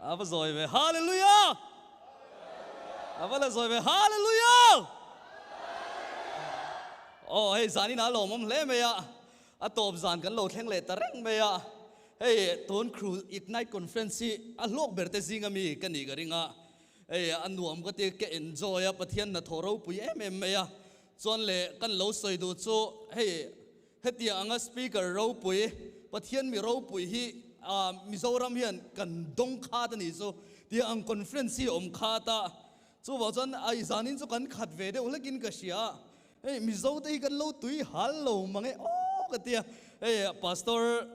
apa zoi ve hallelujah apa la zoi ve hallelujah oh hey zani na lo mom le me ya atop zan kan lo thleng le tareng me ya hey ton crew ignite conference a lok berte zinga mi kani garinga hey anuam ka te ke enjoy a pathian na thorau pui em me ya chon le kan lo soi du chu hey hetia anga speaker ro pui pathian mi ro pui hi mizoram hian kan dong kha ta ni so ti ang conference hi om kha ta chu wa chon ai zanin chu kan khat ve de ulekin ka sia hey mizo te kan lo tui hal lo mangai o ka tia hey pastor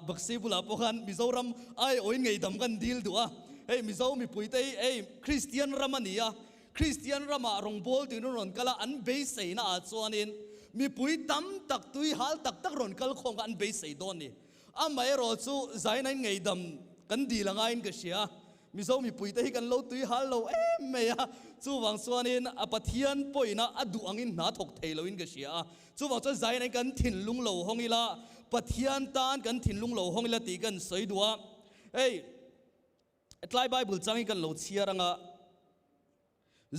baksi bula pokhan mizoram ai oin ngei dam kan deal duwa hey mizo mi pui te hey christian ramania christian rama rong bol ti ron kala an be sei na chuanin mi pui tam tak tui hal tak tak ron kal khong an be sei don ni amai ro chu zainai ngei dam kan di langa in ka sia mizo mi pui te kan lo tui hal lo me ya chu wang chuanin a pathian poina adu angin na thok thei lo in ka sia chu wang chu zainai kan thinlung lo hongila pathian tan kan thinlung lo hongila ti kan soi duwa hey tlai bible changi kan lo chiaranga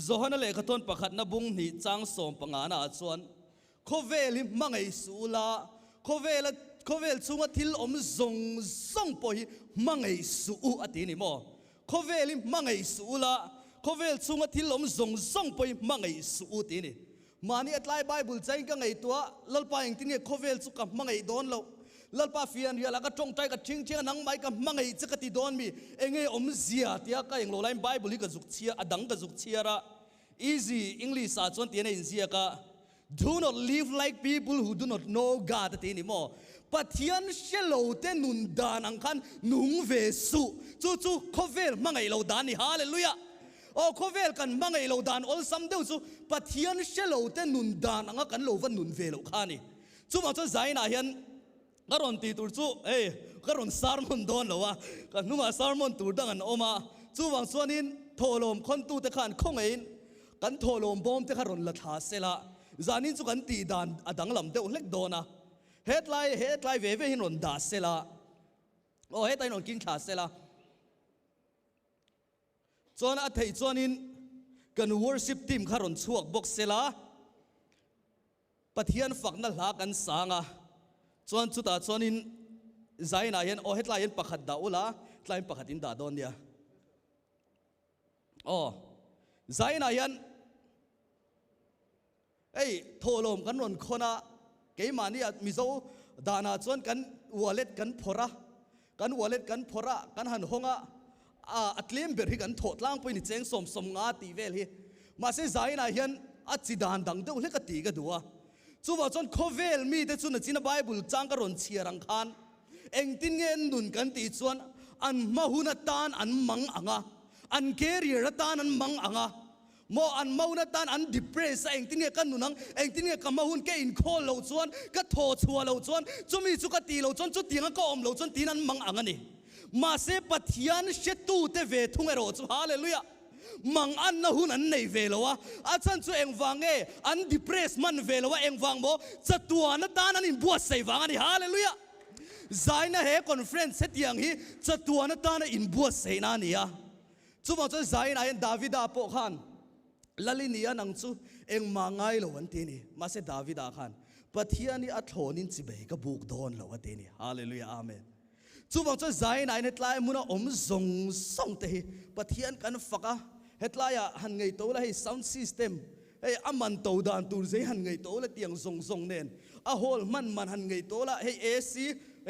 zohana le khaton pakhat na bung ni chang som pangana chuan khovelim mangai sula khovel chunga thil om zong zong poi mangai su ati ni mo khovelim mangai sula khovel chunga thil om zong zong poi mangai su ti ni mani atlai bible chai ka ngai tua lalpa eng tin khovel chu ka mangai don lo lalpa fian ria la ka tong tai ka thing thing nang mai ka mangai chakati don mi enge om zia tia ka eng lo line bible ka zuk chia adang ka zuk chia ra easy english a chon tian in zia ka do not live like people who do not know God ati ni mo pathian shelo te nun dan ang khan nung ve su chu khovel mangai lo dan ni hallelujah oh khovel kan mangai lo dan ol sam deu chu pathian shelo te nun dan anga kan lo van nun ve lo khani chu ma chu zaina hian garon ti tur chu garon sermon don lo wa kan numa sermon tur dang an oma chu wang chuanin tholom khon tu te khan khongein kan tholom bom te kharon la tha sela zanin chu kan ti dan adang lam deuh hlek dona headline ve hin ron da sela o headline on kin tha sela chon a thei chonin kan worship team kharon chuak box sela pathian fakna hla kan sanga chon chuta chonin zaina hian o headline pakhat da ula tlain pakhatin da don dia o zaina hian ei tholom kan ron khona keimani mizo dana chon kan wallet kan phora kan han honga atlem ber hi kan thotlang poi ni cheng som nga ti vel hi ma se zaina hian a chidan dang de hle ka ti ga duwa chuwa chon khovel mi te chuna china bible chang ka ron chiarang khan engtin ngen nun kan ti chuan an mahuna tan an mang anga an career tan an mang anga mo an mauna tan an depress engtin nge kan nunang engtin nge kamahun ke in khol lo chuan ka tho chua lo chuan chumi chu ka ti lo chuan chu tinga ka om lo chuan tin an mang anga ni ma se pathian shetu te ve thung ero chu hallelujah mang an na hun an nei ve lo wa a chan chu engwange an depress man ve lo wa engwang mo chatua na tan an in buatsaih wang ani hallelujah zaina he conference setiang hi chatua na tan in buatsaih na nia chu ma chu zaina hen davida po khan lalinia nang chu eng mangai lo an ti ni ma se davida khan pathian ni a thlonin chi bei ka buk don lo ati ni hallelujah amen chu bang chu zaina in hetlai muna om zong song te hi pathian kan faka hetlaya han ngei to la hi sound system hey aman to dan tur zai han ngei to la tiang zong nen a hol man han ngei to la hey ac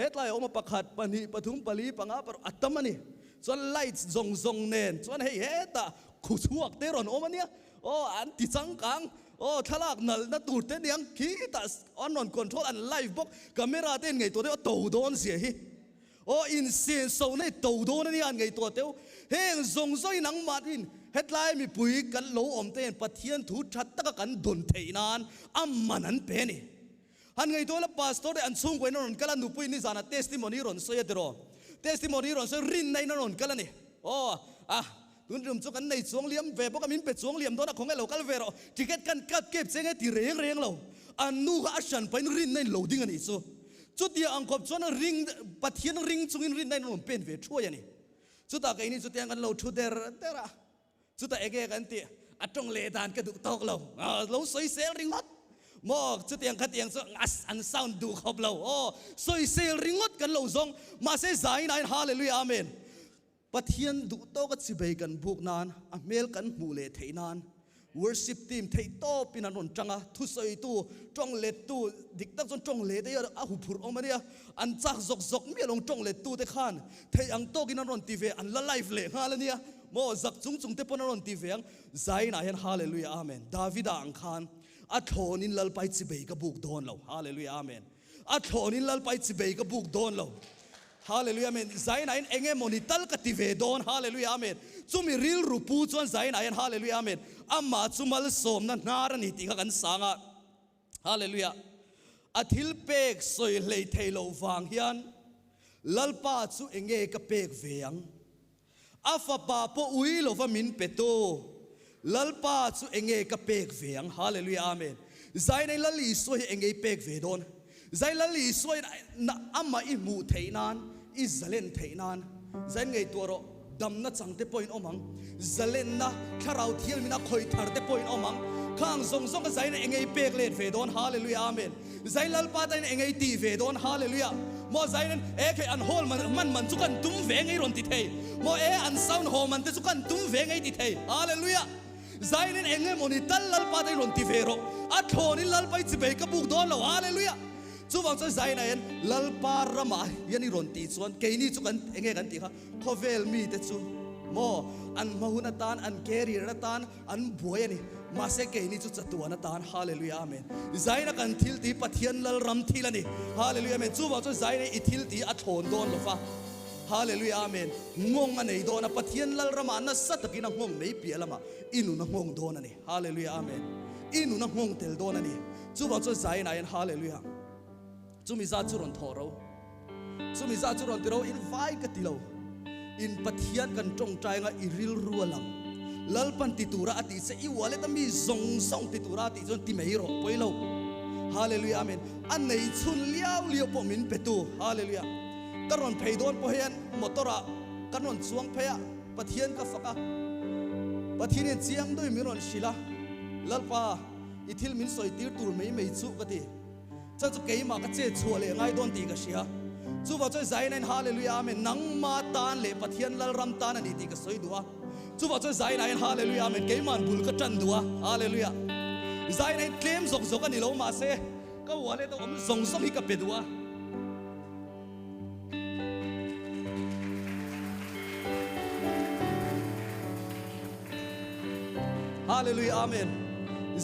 hetlai oma pakhat pani pathum pali panga par atamani chon lights zong nen chon hey heta khuchuak te ron omania oh an ti changkang oh thalak nal na tur te niang ki ta on control an live box camera ten ngei to de to don sia hi oh in sen so nei to don ni an ngei to teu heng zong zoi nang matin headline mi pui kan lo om ten pathian thu that ta kan don theinan amman an pe ni han ngei to la pastor de an chung ko non kala nu pui ni zana testimony ron so yedro testimony ron so rin nei non kala ni oh tun rum chu kan nei chuang liam ve bo kamin pe chuang liam dona khong local vero ticket kan kat kep chenge ti reng lo anu ga shan pain rin nei loading ani chu chu ti ang khop chon ring pathian ring chungin rin nei non pen ve thua yani จุดตาไอ้นี่จุดยังกันเราชุดเดร์เดระจุดตาเอกกันตีอัดจงเลดานกระดูกตอกเราสวยเซลริงอดมอกจุดยังขัดยังส่งอันซาวดูขบเราสวยเซลริงอดกันเราส่งมาเสียใจนายฮาเลลูยาอาเมนปะเทียนดูโตก็สิเบกันบุกนานอเมลกันมูเลเทนานworship team เทโตปินันนจังทุสอยตูจงเลตูดิกตักจนจงเลได้อาหุพุรออกมาเนี่ยอันจักจกมีลงจงเลตูเตขันเทอังโตกินันนตีเวอันละไลฟ์เลยฮาเลเนี่ยโมจักจุงเตปนันนตีเวงใจน่าเห็นฮาเลลูยาอาเมนดาวิดอังคารอัทโนินลลไปจิเบกับบุกโดนเราฮาเลลูยาอาเมนอัทโนินลลไปจิเบกับบุกโดนเราฮาเลลูยาอาเมนใจน่าเห็นเองมอนิตัลกับตีเวโดนฮาเลลูยาอาเมนจุมีริลรูปูจวนใจน่าเห็นฮาเลลูยาอาเมนอามาจุมาลสมนั้นนารันิติกันสังะฮาเลลูยาอาทิลเปกสวยเลยเทโลฟังฮิอันลัลปาจุเองกับเปกเวียงอาฟาปาปออุยโลฟามินเปโตลัลปาจุเองกับเปกเวียงฮาเลลูยาอาเมนใจในลัลีสวยเองเปกเวดอนใจลัลีสวยนะอามาอิมูเทนานอิซเลนเทนานใจไงตัวเราดำนัดจังเตปอยน์อมังจะเล่นนะถ้าเราเที่ยวมีนักคอยทาร์เตปอยน์อมังข้างส่งก็ใจในเองไงเปกเลดเวดอนฮาเลลูยาอาเมนใจลัลปาใจในเองไงตีเวดอนฮาเลลูยามอใจนั้นเคอันโฮลมันจุกันตุ้มเวงไงรอนติเทมออันซาวน์โฮมันจุกันตุ้มเวงไงติเทฮาเลลูยาใจนั้นเองไงมอนิตัลลัลปาใจรอนติเวโรอัทโฮนิลัลปาจิเบกับบุกโดนเราฮาเลลูยาจู่ว่าจะใจนั้นลัลปารามายันนี่รอนติส่วนเกนี่จุกันเองไงกันติค่ะคอเวลมีเตจู่โมอันมาหุนตานอันแครีนตานอันบวยนี่มาเสกนี่จุดตัวนตานฮาเลลูยาอาเมนใจนักันทิลตีปะเทียนลลรำทิลนี่ฮาเลลูยาอาเมนจู่ว่าจะใจในอิทิลตีอัฐอนโดนลฟ้าฮาเลลูยาอาเมนงงอันไหนโดนปะเทียนลลรำอันนั้นสัตกินงงไม่เปียละมาอินุนงงโดนนี่ฮาเลลูยาอาเมนอินุนงงเตลโดนนี่จู่ว่าจะใจในฮาเลลูยาจู่มิซาจุรอนทอเราจู่มิซาจุรอนที่เราอินไฟกันที่เราอินปัทยันกันจงใจงาอิริลรัวลังลัลปันติตูระติเสอีวาเลตมีส่งติตูระติจนติไม่รอไปเราฮาเลลูยาอาเมนอันไหนชุนเลี้ยวปมินเปตูฮาเลลูยากันรอนเพย์โดนพยันมอตระกันรอนสวงเพยปัทยันกับฟักปัทยันเจียงด้วยมิรอนศิลาลัลปาอิทิลมินสอยตีตูไม่ชุกติจะจุกเกยมากระเจชัวเลยง่ายโดนตีกันเสียจู่ว่าจะใจในฮาเลลูยาอาเมนนังมาตานเลปะเทียนลลรำตานนี่ตีกันสวยดัวจู่ว่าจะใจในฮาเลลูยาอาเมนเกยมันบุลกจันดัวฮาเลลูยาใจในเคลมส่งกันนี่เรามาเสก็ว่าเลยต้องส่งให้กับเปดัวฮาเลลูยาอาเมน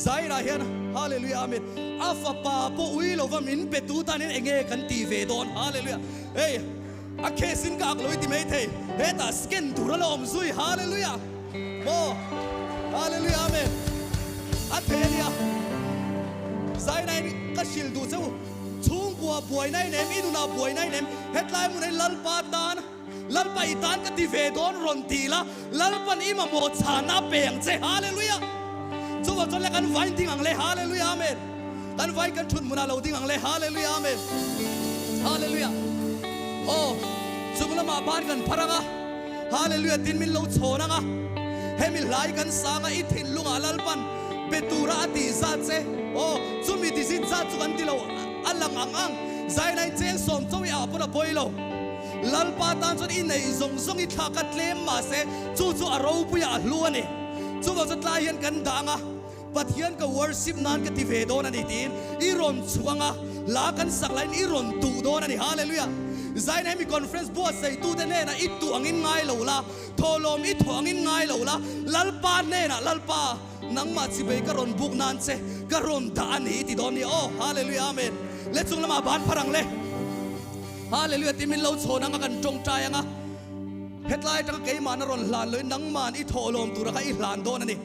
ใจในเห็นฮาเลลูยาอาเมนอาฟาปาปอุยโลวามินเปตูตานินเองกันตีเวดอนฮาเลลูยาเฮ้ยอาเคสินกากลอยติไม่เทเฮตาสเกนดูระลอมซุยฮาเลลูยาโมฮาเลลูยาอาเมนอาเทเนียใจในก็ชิลดูเจ้าชุ่งบัวบวยในเนมอิดูนาบวยในเนมเฮตไลมุนในลัลปาตานลัลปาอิตานก็ตีเวดอนรอนตีละลัลปันอิมาโมชานาเปียงเจฮาเลลูยาจู่ว่าจะเล่นกันไว้ทิ้งอังเลฮาเลลูยาอาเมนกันไว้กันชุนมุนาเราทิ้งอังเลฮาเลลูยาอาเมนฮาเลลูยาโอ้จู่มุนามาบ้านกันพระงะฮาเลลูยาดินมินเราโชนังะเฮมิลายกันสางะอิทินลุงอาลัลปันเปตูระติซัดเซโอ้จู่มีดิสิซัดจู่กันที่เราอัลลังอังใจในเจนสมจู่อีอาปุระปอยเราลัลปาตันจนอินในซงอิทักัดเลมมาเซจู่อารมณ์ปุยอาลัวนี่จู่ว่าจะตายยันกันดังะปะเทียนกับ worship นั้นกับที่เวโดนันนี่ทีนอีรอนชวงะลากันสักไลน์อีรอนตูโดนันนี่ฮาเลลูยาใจในมีคอนเฟรนซ์บัวใส่ตู้เน่นะอีตัวงินง่ายเหล่าละโทลมอีตัวงินง่ายเหล่าละลัลปาเน่นะลัลปานังมาจิเบกรอนบุกนันเซกรอนดานี่ที่โดนนี่โอ้ฮาเลลูยาอาเมนเลจุงละมาบ้านพลังเลยฮาเลลูยาที่มินเราโชนังกันจงใจยังะเฮ็ดไล่จังเกยมานรอนหลานเลยนังมันอีโทลมตัวระคอีหลานโดนนี่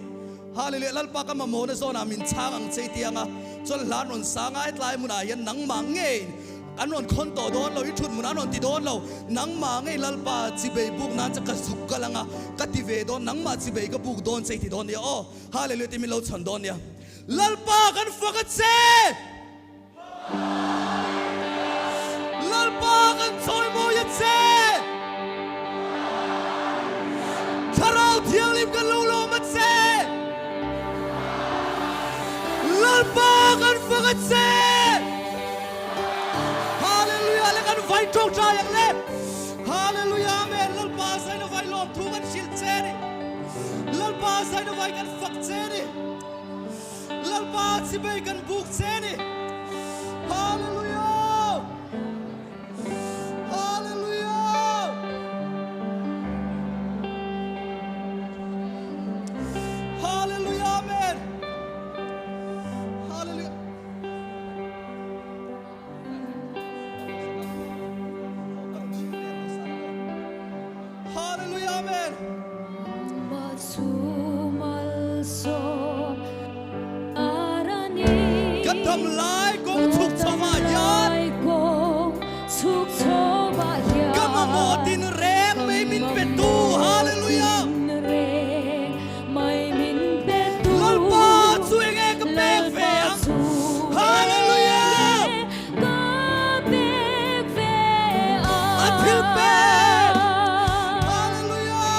ฮาเลลูยาลัลปากมาโมนโซนามินช้างเซตียงะจนหลานนนสางไอ้ไล่มุนายันนังมังเงยอันนนคนโตโดนเราอีชุดมุนอันนนติโดนเรานังมังเงยลัลปาจิเบบุกนั้นจะกระสุกกะลังะกติเวโดนนังมาจิเบกบุกโดนเซตีโดนเนี่ยโอ้ฮาเลลูยาที่มินเราฉันโดนเนี่ยลัลปากันฟักเซลัลปากันซอยโมยัดเซ thiang lim kan lo lo mat se lalpa kan fakat se hallelujah le kan vai thong cha yang le hallelujah amen lalpa sai na vai lom thu kan sil che ni lalpa sai na vai kan fak che ni lalpa si bai kan buk che ni hallelujah hallelujah hallelujah amen hallelujah hallelujah amenกันทำลายกงทุกสวายานกันมาหมอดินแรงไม่มินเป็นตูฮาเลลูยาลัลปาสวยงามกับแบกแฝงฮาเลลูยาอาทิตย์เป็นฮาเลลูยา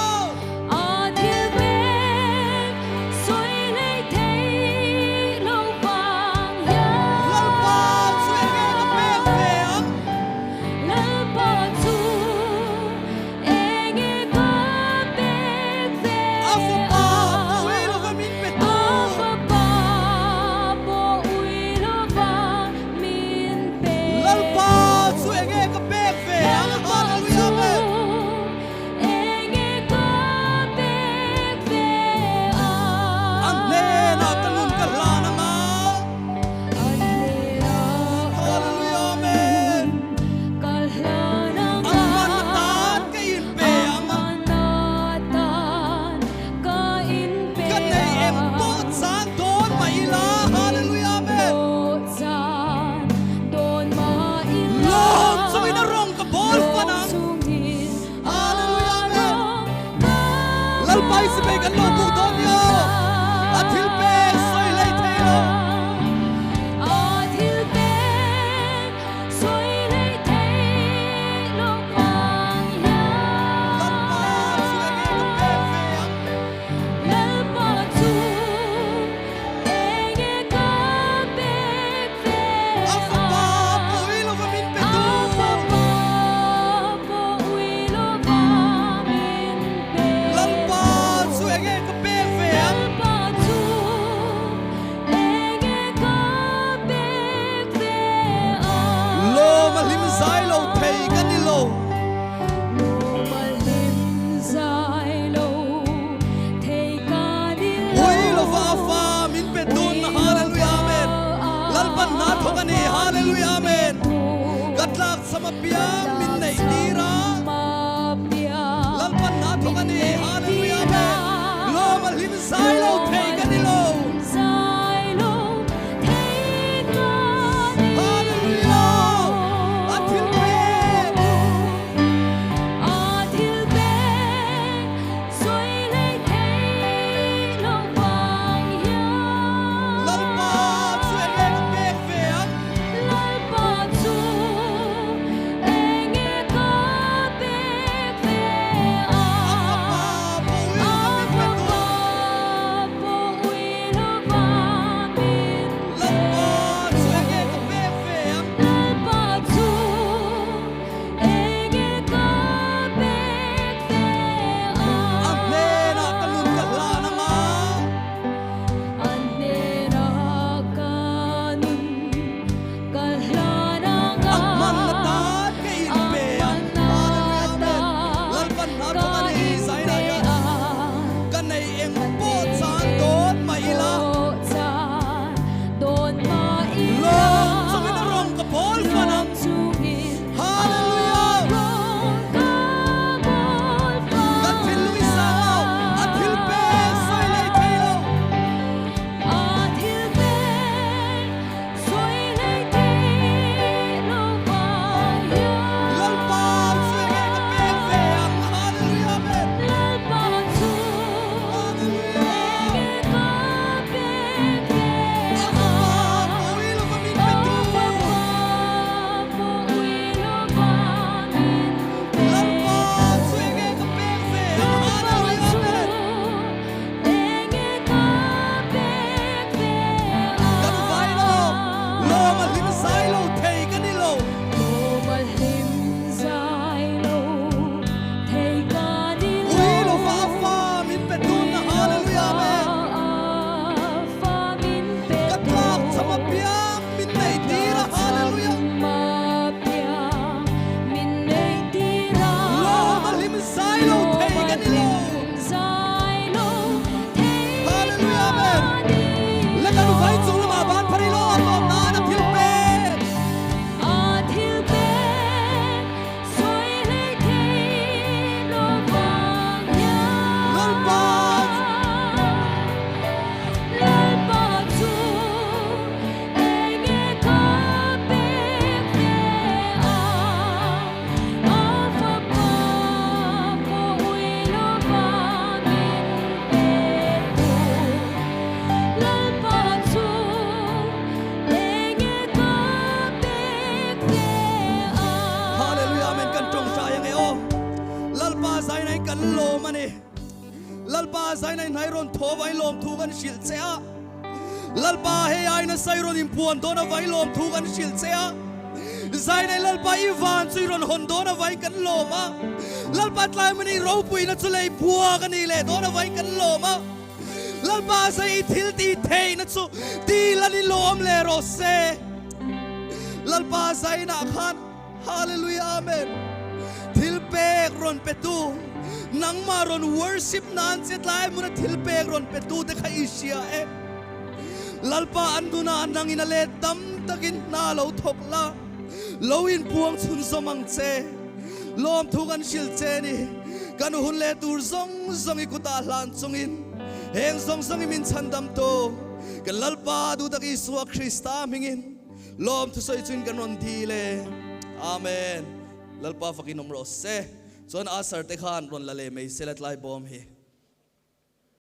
lawm ani lalpa zai nai nai ron tho vai lawm thu kan shil chea lalpa he ai na sai ron impuan do na vai lawm thu kan shil chea zai nai lalpa ivan chui ron hon do na vai kan lawma lalpa tlai mani ro pui na chulei bua kan ni le do na vai kan lawma lalpa zai thil ti thei na chu ti lani lawm le ro se lalpa zai na khan hallelujah amen thil pek ron petu nang ma ron worship nan chet lai mun thil pek ron petu de khai sia e lalpa anduna nang ina le tam takin na lo thok la lo in puang chun somang che lom thu kan shil che ni kan hun le tur zong zong i kuta hlan chungin heng zong zong i min chandam to kan lalpa du taki suwa krista mingin lom thu soi chun kan ron thi le amen lalpa fakinom ro se chon asar te khan ron la le mai selat lai bom hi